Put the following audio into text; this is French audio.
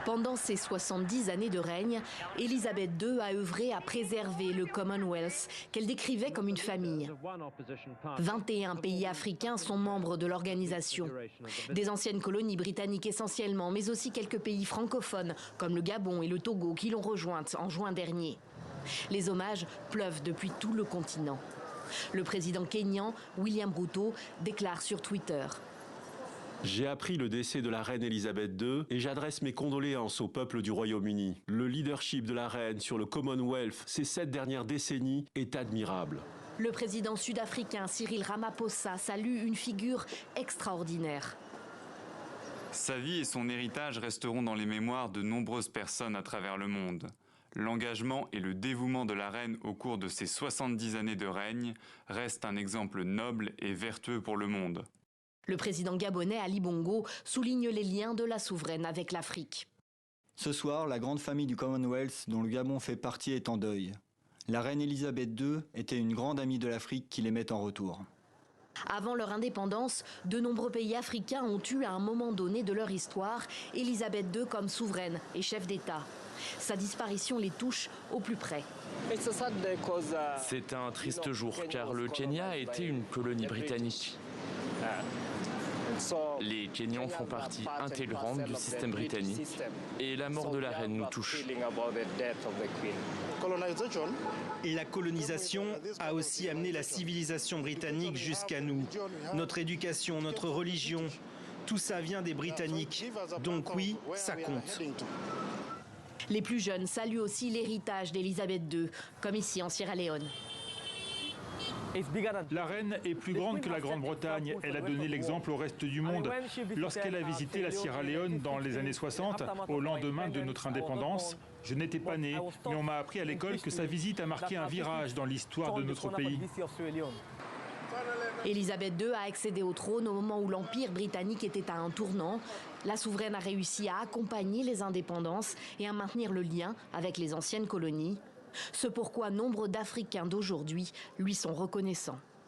Pendant ses 70 années de règne, Élisabeth II a œuvré à préserver le Commonwealth, qu'elle décrivait comme une famille. 21 pays africains sont membres de l'organisation. Des anciennes colonies britanniques essentiellement, mais aussi quelques pays francophones, comme le Gabon et le Togo, qui l'ont rejointe en juin dernier. Les hommages pleuvent depuis tout le continent. Le président kényan, William Ruto, déclare sur Twitter: J'ai appris le décès de la reine Élisabeth II et j'adresse mes condoléances au peuple du Royaume-Uni. Le leadership de la reine sur le Commonwealth ces 7 dernières décennies est admirable. Le président sud-africain Cyril Ramaphosa salue une figure extraordinaire. Sa vie et son héritage resteront dans les mémoires de nombreuses personnes à travers le monde. L'engagement et le dévouement de la reine au cours de ses 70 années de règne restent un exemple noble et vertueux pour le monde. Le président gabonais Ali Bongo souligne les liens de la souveraine avec l'Afrique. Ce soir, la grande famille du Commonwealth, dont le Gabon fait partie, est en deuil. La reine Élisabeth II était une grande amie de l'Afrique qui l'aimait en retour. Avant leur indépendance, de nombreux pays africains ont eu à un moment donné de leur histoire Élisabeth II comme souveraine et chef d'État. Sa disparition les touche au plus près. C'est un triste jour car le Kenya a été une colonie britannique. Les Kenyans font partie intégrante du système britannique et la mort de la reine nous touche. Et la colonisation a aussi amené la civilisation britannique jusqu'à nous. Notre éducation, notre religion, tout ça vient des Britanniques. Donc oui, ça compte. Les plus jeunes saluent aussi l'héritage d'Élisabeth II, comme ici en Sierra Leone. La reine est plus grande que la Grande-Bretagne. Elle a donné l'exemple au reste du monde. Lorsqu'elle a visité la Sierra Leone dans les années 60, au lendemain de notre indépendance, je n'étais pas né, mais on m'a appris à l'école que sa visite a marqué un virage dans l'histoire de notre pays. Élisabeth II a accédé au trône au moment où l'Empire britannique était à un tournant. La souveraine a réussi à accompagner les indépendances et à maintenir le lien avec les anciennes colonies. Ce pourquoi nombre d'Africains d'aujourd'hui lui sont reconnaissants.